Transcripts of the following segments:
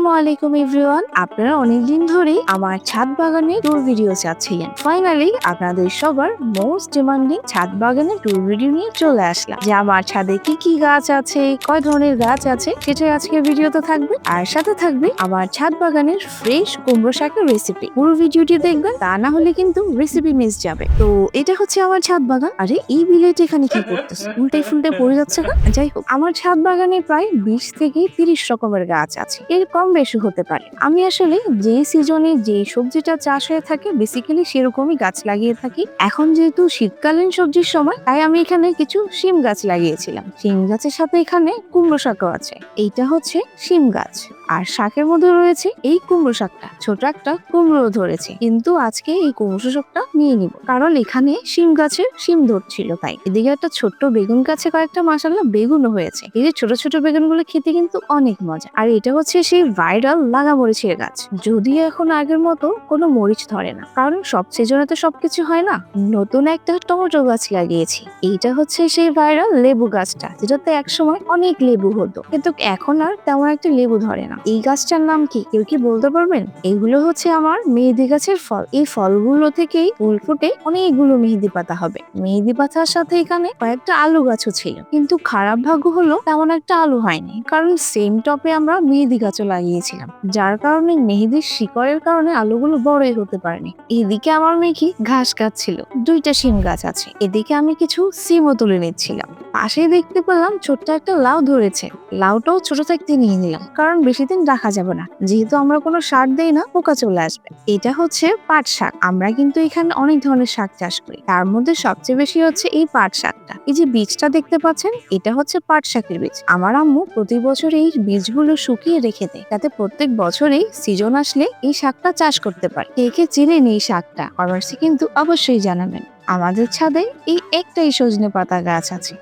আসসালামু আলাইকুম এভরিওয়ান। আপনারা অনেকদিন ধরেই আমার ছাদ বাগানের ট্যুর ভিডিও চাচ্ছিলেন। ফাইনালি আপনাদের সবার মোস্ট ডিমান্ডিং ছাদ বাগানের ট্যুর ভিডিও নিয়ে চলে আসলাম। যে আমার ছাদে কি কি গাছ আছে, কয় ধরনের গাছ আছে, সেটাই আজকের ভিডিওতে থাকবে। আর সাথে থাকবে আমার ছাদ বাগানের ফ্রেশ কুমড়ো শাকের রেসিপি। পুরো ভিডিওটি দেখবেন, তা না হলে কিন্তু রেসিপি মিস যাবে। তো এটা হচ্ছে আমার ছাদ বাগান। আরে এই বিলেট এখানে কি করতেছে? উল্টে ফুলটে পড়ে যাচ্ছে না? যাই হোক, আমার ছাদ বাগানে প্রায় 20 থেকে 30 রকমের গাছ আছে, এর কম বেশি হতে পারে। আমি আসলে যে সিজনে যে সবজিটা চাষ হয়ে থাকে বেসিক্যালি সেরকমই গাছ লাগিয়ে থাকি। এখন যেহেতু শীতকালীন সবজির সময়, তাই আমি এখানে কিছু শিম গাছ লাগিয়েছিলাম। শিম গাছের সাথে এখানে কুমড়ো শাকও আছে। এইটা হচ্ছে শিম গাছ, আর শাকের মধ্যে রয়েছে এই কুমড়ো শাকটা। ছোট একটা কুমড়ো ধরেছে, কিন্তু আজকে এই কুমড়ো শাকটা নিয়ে নিব, কারণ এখানে শিম গাছে শিম ধরছিল। তাই এদিকে একটা ছোট্ট বেগুন গাছে কয়েকটা মাশাআল্লাহ বেগুনও হয়েছে। এই যে ছোট ছোট বেগুনগুলো খেতে কিন্তু অনেক মজা। আর এটা হচ্ছে সেই ভাইরাল লাগা মরিচের গাছ। যদিও এখন আগের মতো কোনো মরিচ ধরে না, কারণ সব সিজনে তো সবকিছু হয় না। নতুন একটা টমেটো গাছ লাগিয়েছি। এইটা হচ্ছে সেই ভাইরাল লেবু গাছটা, যেটাতে একসময় অনেক লেবু হতো, কিন্তু এখন আর তেমন একটা লেবু ধরে না। এই গাছটার নাম কি কেউ কি বলতে পারবেন? এগুলো হচ্ছে আমার মেহেদি গাছের ফল। এই ফলগুলো থেকেই ফুল ফুটে অনেকগুলো মেহেদি পাতা হবে। মেহেদি পাতার সাথে এখানে কয়েকটা আলু গাছও ছিল, কিন্তু খারাপ ভাগ্য হলো তেমন একটা আলু হয়নি, কারণ সেম টপে আমরা মেহেদি গাছও লাগিয়েছিলাম, যার কারণে মেহেদির শিকড়ের কারণে আলুগুলো বড়ই হতে পারেনি। এদিকে আমার মেঘি ঘাস কাটছিল। দুইটা শিম গাছ আছে। এদিকে আমি কিছু সিমও তুলে নিচ্ছিলাম। পাশে দেখতে পেলাম ছোট্ট একটা লাউ ধরেছে। লাউটাও ছোট থাকতে নিয়ে নিলাম, কারণ বেশি দিন রাখা যাবে না, যেহেতু আমরা কোনো সার দেই না, পোকা চলে আসবে। এটা হচ্ছে পাট শাক। আমরা কিন্তু এখানে অনেক ধরনের শাক চাষ করি, তার মধ্যে সবচেয়ে বেশি হচ্ছে এই পাট শাকটা। এই যে বীজটা দেখতে পাচ্ছেন, এটা হচ্ছে পাট শাকের বীজ। আমার আম্মু প্রতি বছর এই বীজগুলো শুকিয়ে রেখে দেয়, যাতে প্রত্যেক বছরেই সিজন আসলে এই শাকটা চাষ করতে পারে। কে কে চিনেন এই শাকটা কমেন্টসে কিন্তু অবশ্যই জানাবেন। আমাদের ছাদে এই একটাই সজনে পাতা গাছ আছে।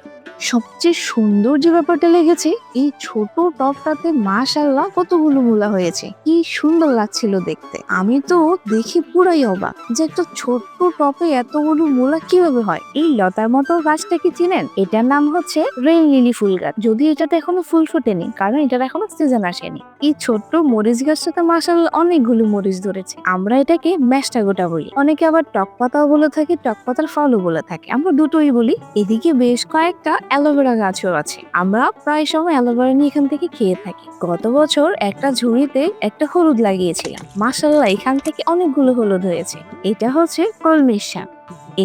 সবচেয়ে সুন্দর যে ব্যাপারটা লেগেছে, এই ছোট টবটাতে মাশাআল্লাহ কতগুলো মূলা হয়েছে। কি সুন্দর লাগছিল দেখতে। আমি তো দেখি পুরাই অবাক যে একটা ছোট্ট টবে এতগুলো মূলা কিভাবে হয়। এই লতার মতো গাছটা কি চিনেন? এটার নাম হচ্ছে রেইন লিলি ফুল গাছ। যদি এটাতে এখনো ফুল ফোটেনি, কারণ এটার এখনো সিজন আসেনি। এই ছোট্ট মরিচ গাছটাতে মাশাআল্লাহ অনেকগুলো মরিচ ধরেছে। আমরা এটাকে মেষ্টা গোটা বলি, অনেকে আবার টক পাতাও বলে থাকে, টক পাতার ফলও বলে থাকে। আমরা দুটোই বলি। এদিকে বেশ কয়েকটা অ্যালোভেরা গাছও আছে। আমরা প্রায় সময় অ্যালোভেরা নিয়ে এখান থেকে খেয়ে থাকি। গত বছর একটা ঝুড়িতে একটা হলুদ লাগিয়েছিলাম, মাশাআল্লাহ এখান থেকে অনেকগুলো হলুদ হয়েছে। এটা হচ্ছে কলমির শাক।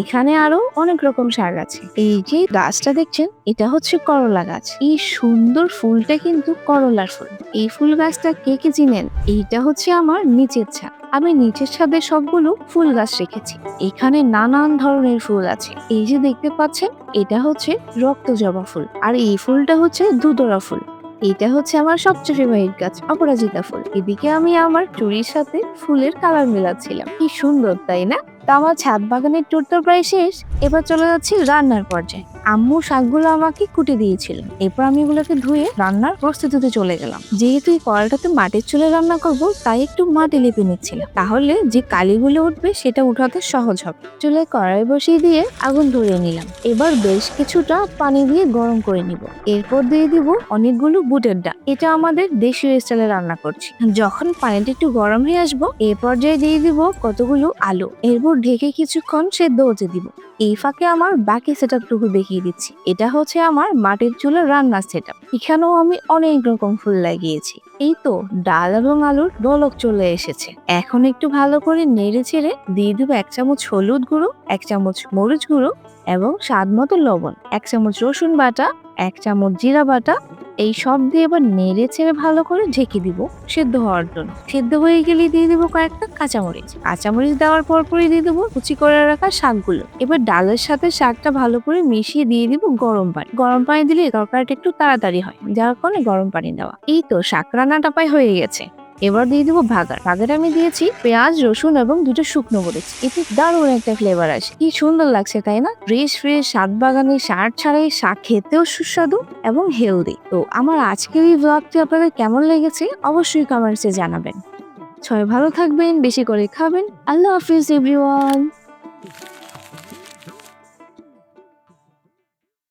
এখানে আরো অনেক রকম শাক আছে। এই যে গাছটা দেখছেন, এটা হচ্ছে করলা গাছ। এই সুন্দর ফুলটা কিন্তু করলার ফুল। এই ফুল গাছটা কে কে চিনেন? এইটা হচ্ছে আমার নিচের ছাদ। আমি নিচের ছাদে সবগুলো ফুল গাছ রেখেছি। এখানে নানান ধরনের ফুল আছে। এই যে দেখতে পাচ্ছেন, এটা হচ্ছে রক্ত জবা ফুল, আর এই ফুলটা হচ্ছে ধুতরা ফুল। এটা হচ্ছে আমার সবচেয়ে ফেভারিট গাছ, অপরাজিতা ফুল। এদিকে আমি আমার চুড়ির সাথে ফুলের কালার মেলাচ্ছিলাম। কি সুন্দর, তাই না? তা আমার ছাদ বাগানের ট্যুরটা প্রায় শেষ। এবার চলে যাচ্ছি রান্নার পর্যায়ে। আম্মু শাকগুলো আমাকে কুটে দিয়েছিল, এরপর আমি এগুলোকে ধুয়ে রান্নার প্রস্তুতিতে চলে গেলাম। যেহেতু এই কড়াইটাতে মাটির চুলে রান্না করব, তাই একটু মাটি লেপে নিচ্ছিলাম, তাহলে যে কালিগুলো উঠবে সেটা উঠাতে সহজ হবে। চুলে কড়াই বসিয়ে দিয়ে আগুন ধরিয়ে নিলাম। এবার বেশ কিছুটা পানি দিয়ে গরম করে নিব। এরপর দিয়ে দিব অনেকগুলো বুটের ডাল। এটা আমাদের দেশীয় স্টাইলে রান্না করছি। যখন পানিটা একটু গরম হয়ে আসবো, এই পর্যায়ে দিয়ে দিব কতগুলো আলু। এরপর ঢেকে কিছুক্ষণ সেদ্ধ হতে দিব। এই ফাঁকে আমার বাকি সেটআপটুকু দেখিয়ে দিচ্ছি। এটা হচ্ছে আমার মাটির চুলার রান্নার সেটআপ। এখানেও আমি অনেক রকম ফুল লাগিয়েছি। এই তো ডাল এবং আলুর বলক চলে এসেছে। এখন একটু ভালো করে নেড়ে চেড়ে দিয়ে দিব 1 চামচ হলুদ গুঁড়ো, 1 চামচ মরিচ গুঁড়ো এবং স্বাদ মতো লবণ, 1 চামচ রসুন বাটা, 1 চামচ জিরা বাটা। এই সব দিয়ে এবার নেড়ে ছেড়ে ভালো করে ঢেকে দিব সেদ্ধ হওয়ার জন্য। সেদ্ধ হয়ে গেলে দিয়ে দিব কয়েকটা কাঁচামরিচ। কাঁচামরিচ দেওয়ার পরই দিয়ে দেবো কুচি করে রাখা শাকগুলো। এবার ডালের সাথে শাকটা ভালো করে মিশিয়ে দিয়ে দিব গরম পানি। গরম পানি দিলে তরকারিটা একটু তাড়াতাড়ি হয়, যার কারণে গরম পানি দেওয়া। এই তো শাক রান্নাটা প্রায় হয়ে গেছে। এবার দিয়ে দিব ভাগার। ভাগারে আমি দিয়েছি পেঁয়াজ, রসুন এবং 2টা শুকনো মরিচ। এতে দারুণ একটা ফ্লেভার আসে। কি সুন্দর লাগছে, তাই না? ফ্রেশ ফ্রেশ ছাদ বাগানে সার ছাড়াই শাক খেতেও সুস্বাদু এবং হেলদি। তো আমার আজকের এই ব্লগটি আপনাদের কেমন লেগেছে অবশ্যই কমেন্টসে জানাবেন। সবাই ভালো থাকবেন, বেশি করে খাবেন। আল্লাহ হাফিজ এভরিওয়ান।